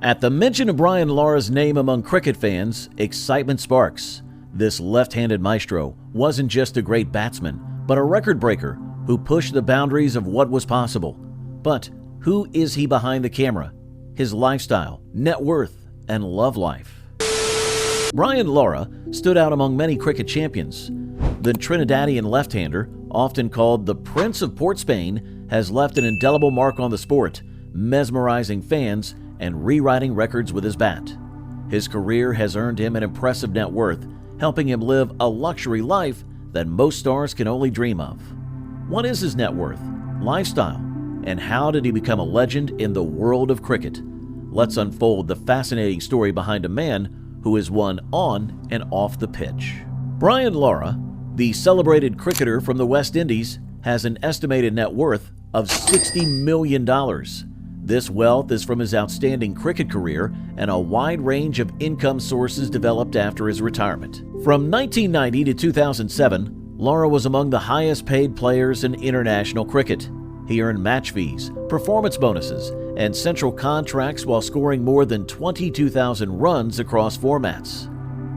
At the mention of Brian Lara's name among cricket fans, excitement sparks. This left-handed maestro wasn't just a great batsman, but a record breaker who pushed the boundaries of what was possible. But who is he behind the camera? His lifestyle, net worth, and love life. Brian Lara stood out among many cricket champions. The Trinidadian left-hander, often called the Prince of Port Spain, has left an indelible mark on the sport, mesmerizing fans and rewriting records with his bat. His career has earned him an impressive net worth, helping him live a luxury life that most stars can only dream of. What is his net worth, lifestyle, and how did he become a legend in the world of cricket? Let's unfold the fascinating story behind a man who has won on and off the pitch. Brian Lara, the celebrated cricketer from the West Indies, has an estimated net worth of $60 million. This wealth is from his outstanding cricket career and a wide range of income sources developed after his retirement. From 1990 to 2007, Lara was among the highest paid players in international cricket. He earned match fees, performance bonuses, and central contracts while scoring more than 22,000 runs across formats.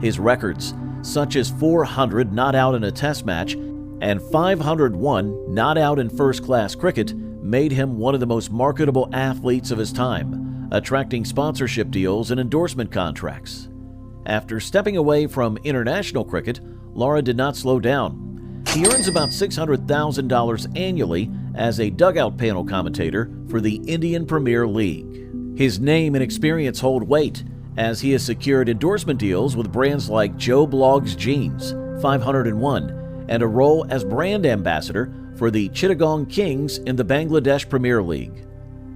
His records, such as 400 not out in a test match and 501 not out in first-class cricket, made him one of the most marketable athletes of his time, attracting sponsorship deals and endorsement contracts. After stepping away from international cricket, Lara did not slow down. He earns about $600,000 annually as a dugout panel commentator for the Indian Premier League. His name and experience hold weight, as he has secured endorsement deals with brands like Joe Blogg's Jeans, 501, and a role as brand ambassador for the Chittagong Kings in the Bangladesh Premier League.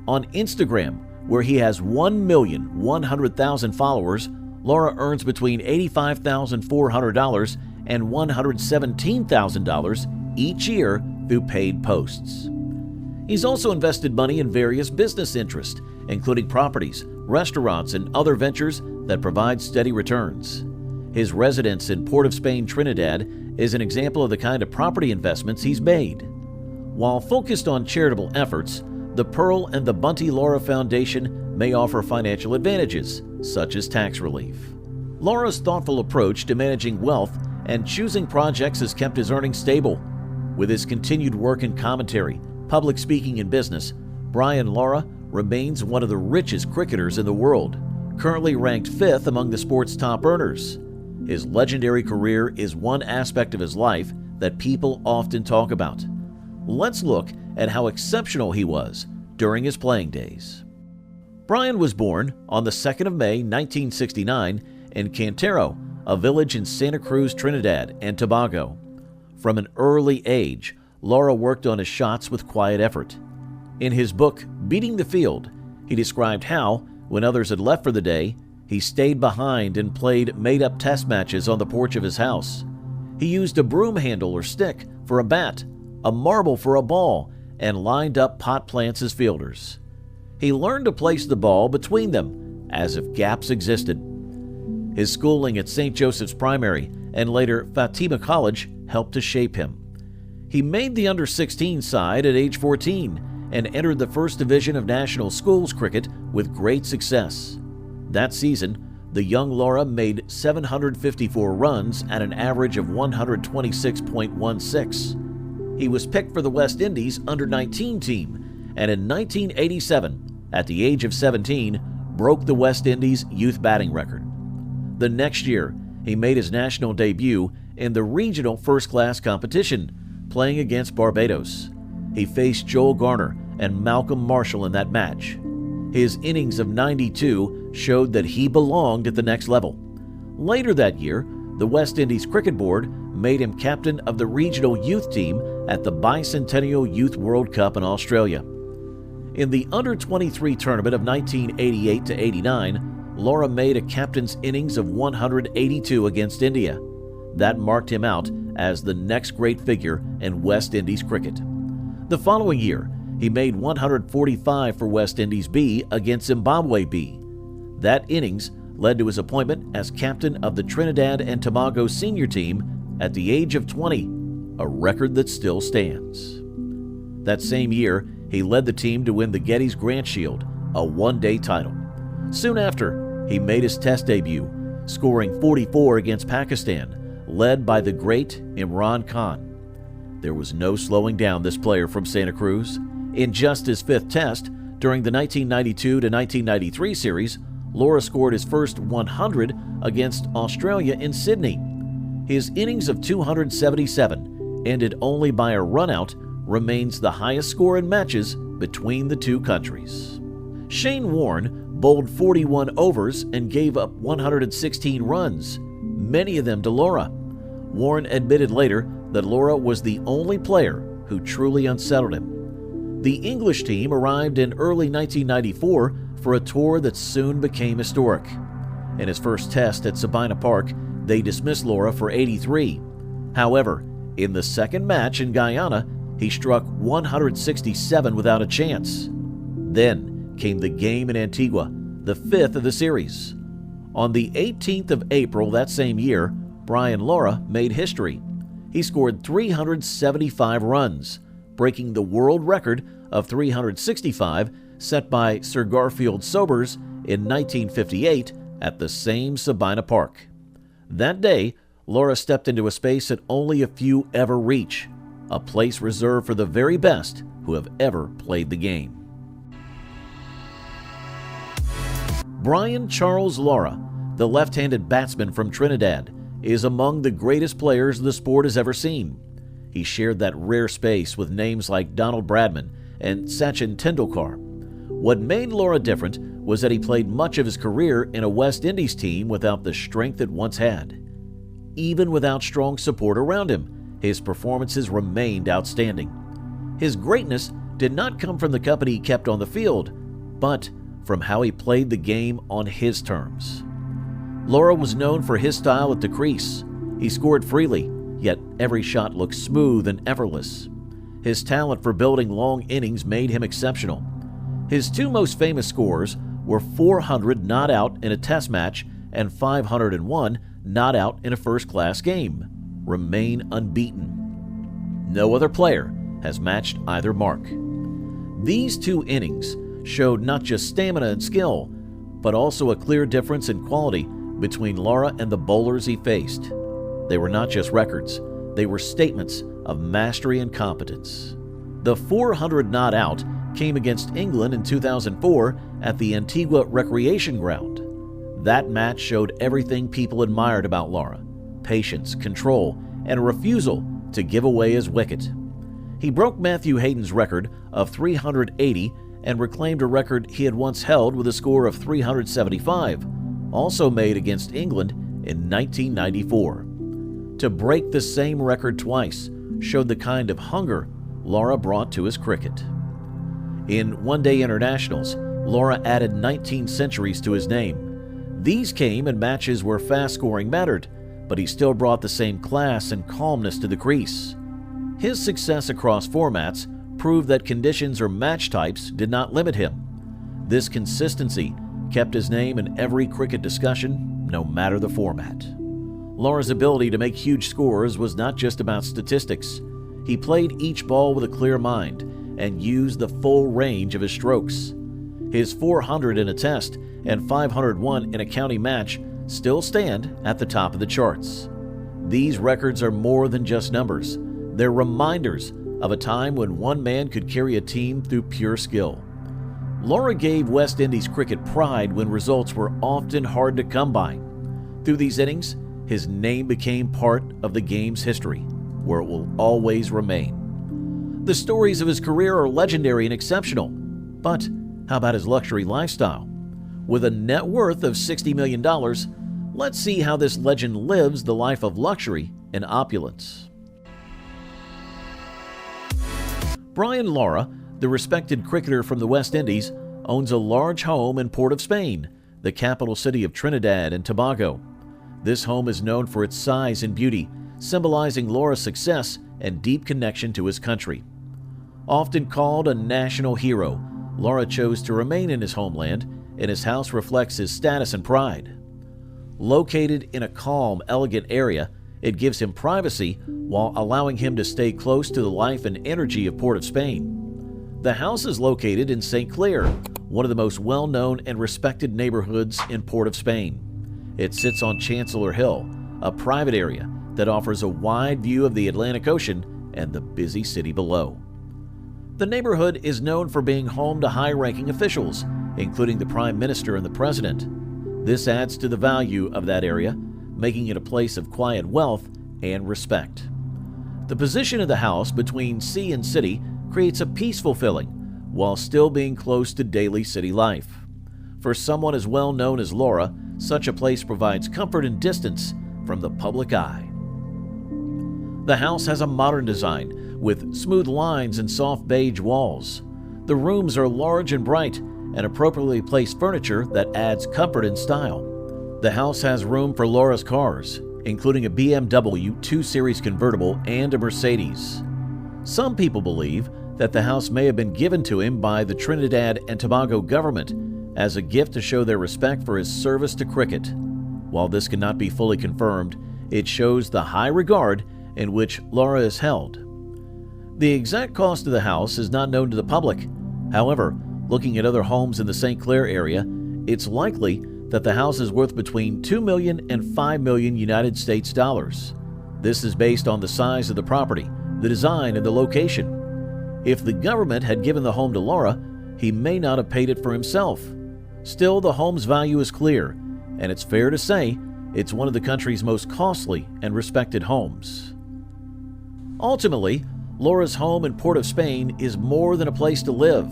On Instagram, where he has 1,100,000 followers, Lara earns between $85,400 and $117,000 each year through paid posts. He's also invested money in various business interests, including properties, restaurants, and other ventures that provide steady returns. His residence in Port of Spain, Trinidad, is an example of the kind of property investments he's made. While focused on charitable efforts, the Pearl and the Bunty Lara Foundation may offer financial advantages, such as tax relief. Lara's thoughtful approach to managing wealth and choosing projects has kept his earnings stable. With his continued work in commentary, public speaking, and business, Brian Lara remains one of the richest cricketers in the world, currently ranked 5th among the sport's top earners. His legendary career is one aspect of his life that people often talk about. Let's look at how exceptional he was during his playing days. Brian was born on the 2nd of May, 1969 in Cantero, a village in Santa Cruz, Trinidad and Tobago. From an early age, Lara worked on his shots with quiet effort. In his book, Beating the Field, he described how, when others had left for the day, he stayed behind and played made-up test matches on the porch of his house. He used a broom handle or stick for a bat, a marble for a ball, and lined up pot plants as fielders. He learned to place the ball between them, as if gaps existed. His schooling at St. Joseph's Primary and later Fatima College helped to shape him. He made the under-16 side at age 14 and entered the first division of national schools cricket with great success. That season, the young Lara made 754 runs at an average of 126.16. He was picked for the West Indies under-19 team, and in 1987, at the age of 17, broke the West Indies youth batting record. The next year, he made his national debut in the regional first-class competition, playing against Barbados. He faced Joel Garner and Malcolm Marshall in that match. His innings of 92 showed that he belonged at the next level. Later that year, the West Indies Cricket Board made him captain of the regional youth team at the Bicentennial Youth World Cup in Australia. In the under-23 tournament of 1988-89, Lara made a captain's innings of 182 against India. That marked him out as the next great figure in West Indies cricket. The following year, he made 145 for West Indies B against Zimbabwe B. That innings led to his appointment as captain of the Trinidad and Tobago senior team at the age of 20, a record that still stands. That same year, he led the team to win the Gettys Grant Shield, a one-day title. Soon after, he made his Test debut, scoring 44 against Pakistan, led by the great Imran Khan. There was no slowing down this player from Santa Cruz. In just his 5th Test, during the 1992 to 1993 series, Lara scored his first 100 against Australia in Sydney. His innings of 277, ended only by a runout, remains the highest score in matches between the two countries. Shane Warne bowled 41 overs and gave up 116 runs, many of them to Lara. Warne admitted later that Lara was the only player who truly unsettled him. The English team arrived in early 1994 for a tour that soon became historic. In his first Test at Sabina Park, they dismissed Lara for 83. However, in the second match in Guyana, he struck 167 without a chance. Then came the game in Antigua, the 5th of the series. On the 18th of April that same year, Brian Lara made history. He scored 375 runs, breaking the world record of 365 set by Sir Garfield Sobers in 1958 at the same Sabina Park. That day, Lara stepped into a space that only a few ever reach, a place reserved for the very best who have ever played the game. Brian Charles Lara, the left-handed batsman from Trinidad, is among the greatest players the sport has ever seen. He shared that rare space with names like Donald Bradman and Sachin Tendulkar. What made Lara different was that he played much of his career in a West Indies team without the strength it once had. Even without strong support around him, his performances remained outstanding. His greatness did not come from the company he kept on the field, but from how he played the game on his terms. Lara was known for his style at the crease. He scored freely, yet every shot looked smooth and effortless. His talent for building long innings made him exceptional. His two most famous scores were 400 not out in a Test match and 501 not out in a first-class game. Remain unbeaten. No other player has matched either mark. These two innings showed not just stamina and skill, but also a clear difference in quality between Lara and the bowlers he faced. They were not just records, they were statements of mastery and competence. The 400 not out came against England in 2004 at the Antigua Recreation Ground. That match showed everything people admired about Lara: patience, control, and a refusal to give away his wicket. He broke Matthew Hayden's record of 380 and reclaimed a record he had once held with a score of 375, also made against England in 1994. To break the same record twice showed the kind of hunger Lara brought to his cricket. In one-day internationals, Lara added 19 centuries to his name. These came in matches where fast scoring mattered, but he still brought the same class and calmness to the crease. His success across formats proved that conditions or match types did not limit him. This consistency kept his name in every cricket discussion, no matter the format. Lara's ability to make huge scores was not just about statistics. He played each ball with a clear mind and used the full range of his strokes. His 400 in a Test and 501 in a county match still stand at the top of the charts. These records are more than just numbers. They're reminders of a time when one man could carry a team through pure skill. Lara gave West Indies cricket pride when results were often hard to come by. Through these innings, his name became part of the game's history, where it will always remain. The stories of his career are legendary and exceptional, but how about his luxury lifestyle? With a net worth of $60 million, let's see how this legend lives the life of luxury and opulence. Brian Lara, the respected cricketer from the West Indies, owns a large home in Port of Spain, the capital city of Trinidad and Tobago. This home is known for its size and beauty, symbolizing Lara's success and deep connection to his country. Often called a national hero, Lara chose to remain in his homeland, and his house reflects his status and pride. Located in a calm, elegant area, it gives him privacy while allowing him to stay close to the life and energy of Port of Spain. The house is located in St. Clair, one of the most well-known and respected neighborhoods in Port of Spain. It sits on Chancellor Hill, a private area that offers a wide view of the Atlantic Ocean and the busy city below. The neighborhood is known for being home to high-ranking officials, including the Prime Minister and the President. This adds to the value of that area, making it a place of quiet wealth and respect. The position of the house between sea and city creates a peaceful feeling, while still being close to daily city life. For someone as well known as Lara, such a place provides comfort and distance from the public eye. The house has a modern design with smooth lines and soft beige walls. The rooms are large and bright and appropriately placed furniture that adds comfort and style. The house has room for Lara's cars, including a BMW 2 Series convertible and a Mercedes. Some people believe that the house may have been given to him by the Trinidad and Tobago government as a gift to show their respect for his service to cricket. While this cannot be fully confirmed, it shows the high regard in which Lara is held. The exact cost of the house is not known to the public. However, looking at other homes in the St. Clair area, it's likely that the house is worth between $2 million and $5 million United States dollars. This is based on the size of the property, the design, and the location. If the government had given the home to Lara, he may not have paid it for himself. Still, the home's value is clear, and it's fair to say it's one of the country's most costly and respected homes. Ultimately, Lara's home in Port of Spain is more than a place to live.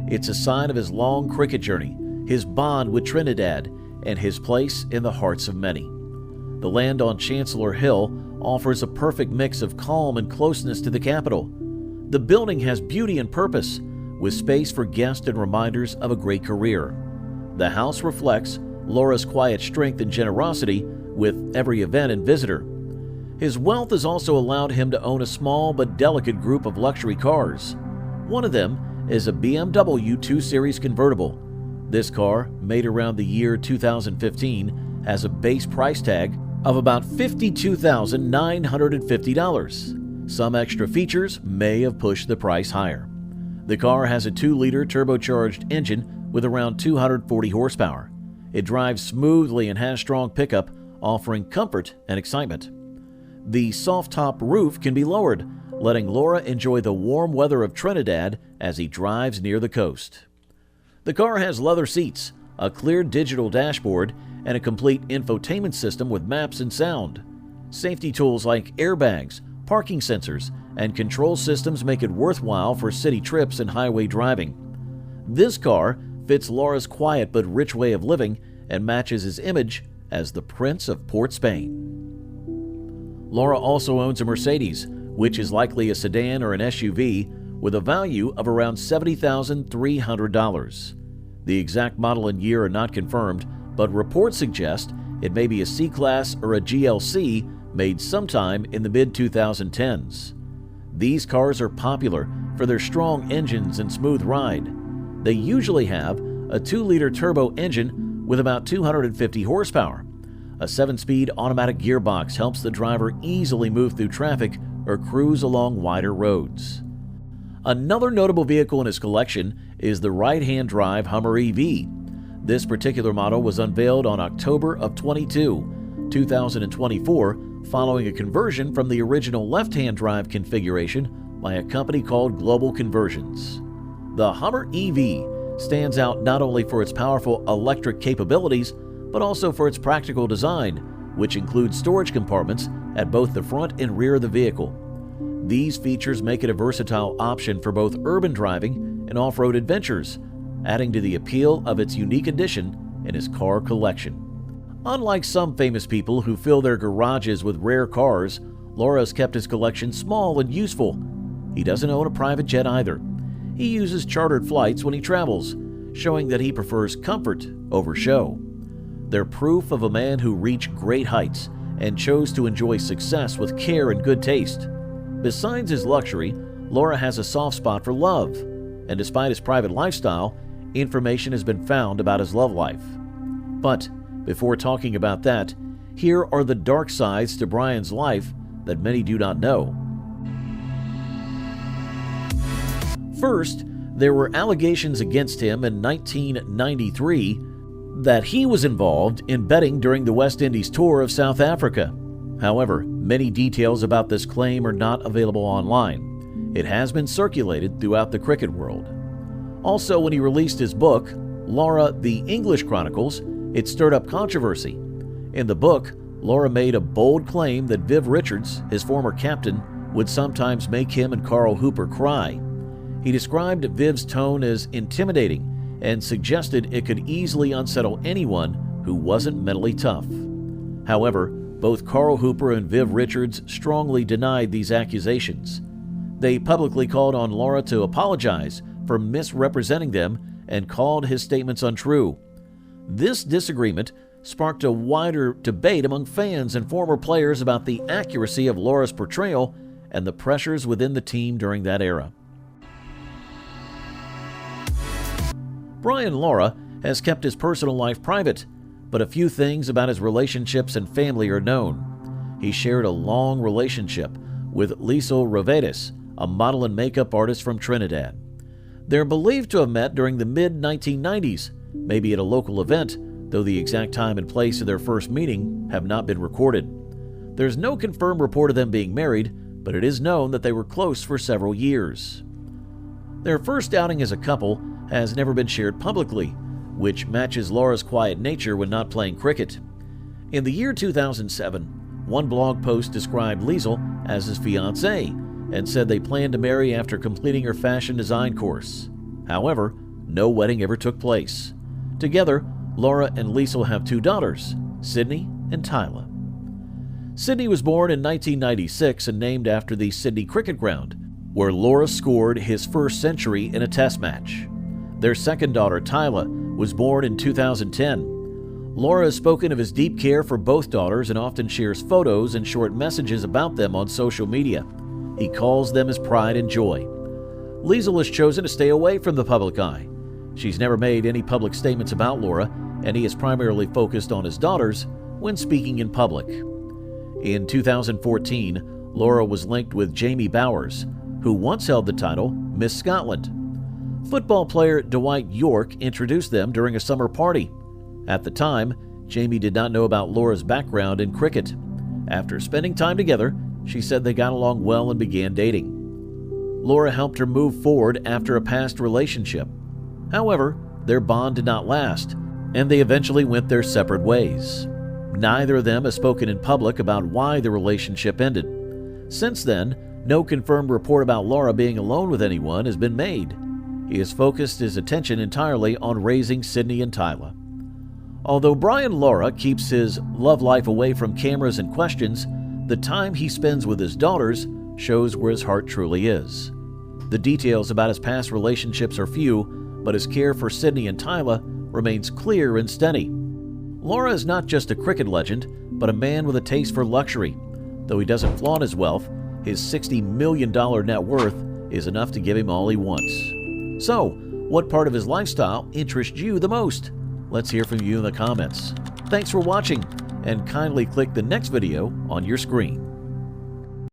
It's a sign of his long cricket journey, his bond with Trinidad, and his place in the hearts of many. The land on Chancellor Hill offers a perfect mix of calm and closeness to the capital. The building has beauty and purpose, with space for guests and reminders of a great career. The house reflects Lara's quiet strength and generosity with every event and visitor. His wealth has also allowed him to own a small but delicate group of luxury cars. One of them is a BMW 2 Series convertible. This car, made around the year 2015, has a base price tag of about $52,950. Some extra features may have pushed the price higher. The car has a 2-liter turbocharged engine with around 240 horsepower. It drives smoothly and has strong pickup, offering comfort and excitement. The soft-top roof can be lowered, letting Lara enjoy the warm weather of Trinidad as he drives near the coast. The car has leather seats, a clear digital dashboard, and a complete infotainment system with maps and sound. Safety tools like airbags, parking sensors, and control systems make it worthwhile for city trips and highway driving. This car fits Lara's quiet but rich way of living and matches his image as the Prince of Port Spain. Lara also owns a Mercedes, which is likely a sedan or an SUV, with a value of around $70,300. The exact model and year are not confirmed, but reports suggest it may be a C-Class or a GLC made sometime in the mid-2010s. These cars are popular for their strong engines and smooth ride. They usually have a 2-liter turbo engine with about 250 horsepower. A 7-speed automatic gearbox helps the driver easily move through traffic or cruise along wider roads. Another notable vehicle in his collection is the right-hand drive Hummer EV. This particular model was unveiled on October of 2024, following a conversion from the original left-hand drive configuration by a company called Global Conversions. The Hummer EV stands out not only for its powerful electric capabilities, but also for its practical design, which includes storage compartments at both the front and rear of the vehicle. These features make it a versatile option for both urban driving and off-road adventures, adding to the appeal of its unique addition in his car collection. Unlike some famous people who fill their garages with rare cars, Lara has kept his collection small and useful. He doesn't own a private jet either. He uses chartered flights when he travels, showing that he prefers comfort over show. They're proof of a man who reached great heights and chose to enjoy success with care and good taste. Besides his luxury, Lara has a soft spot for love, and despite his private lifestyle, information has been found about his love life. But before talking about that, here are the dark sides to Brian's life that many do not know. First, There were allegations against him in 1993 that he was involved in betting during the West Indies tour of South Africa. However, many details about this claim are not available online. It has been circulated throughout the cricket world. Also, when he released his book, Lara, The English Chronicles, it stirred up controversy. In the book, Lara made a bold claim that Viv Richards, his former captain, would sometimes make him and Carl Hooper cry. He described Viv's tone as intimidating and suggested it could easily unsettle anyone who wasn't mentally tough. However, both Carl Hooper and Viv Richards strongly denied these accusations. They publicly called on Lara to apologize for misrepresenting them and called his statements untrue. This disagreement sparked a wider debate among fans and former players about the accuracy of Lara's portrayal and the pressures within the team during that era. Brian Lara has kept his personal life private, but a few things about his relationships and family are known. He shared a long relationship with Liesl Rovedis, a model and makeup artist from Trinidad. They're believed to have met during the mid-1990s, maybe at a local event, though the exact time and place of their first meeting have not been recorded. There's no confirmed report of them being married, but it is known that they were close for several years. Their first outing as a couple has never been shared publicly, which matches Lara's quiet nature when not playing cricket. In the year 2007, one blog post described Liesl as his fiancée and said they planned to marry after completing her fashion design course. However, no wedding ever took place. Together, Lara and Liesl have two daughters, Sydney and Tyla. Sydney was born in 1996 and named after the Sydney Cricket Ground, where Lara scored his first century in a test match. Their second daughter, Tyla, was born in 2010. Lara has spoken of his deep care for both daughters and often shares photos and short messages about them on social media. He calls them his pride and joy. Liesl has chosen to stay away from the public eye. She's never made any public statements about Lara, and he is primarily focused on his daughters when speaking in public. In 2014, Lara was linked with Jamie Bowers, who once held the title Miss Scotland. Football player Dwight York introduced them during a summer party. At the time, Jamie did not know about Lara's background in cricket. After spending time together, she said they got along well and began dating. Lara helped her move forward after a past relationship. However, their bond did not last, and they eventually went their separate ways. Neither of them has spoken in public about why the relationship ended. Since then, no confirmed report about Lara being alone with anyone has been made. He has focused his attention entirely on raising Sydney and Tyla. Although Brian Lara keeps his love life away from cameras and questions, the time he spends with his daughters shows where his heart truly is. The details about his past relationships are few, but his care for Sydney and Tyla remains clear and steady. Lara is not just a cricket legend, but a man with a taste for luxury. Though he doesn't flaunt his wealth, his $60 million net worth is enough to give him all he wants. So, what part of his lifestyle interests you the most? Let's hear from you in the comments. Thanks for watching, and kindly click the next video on your screen.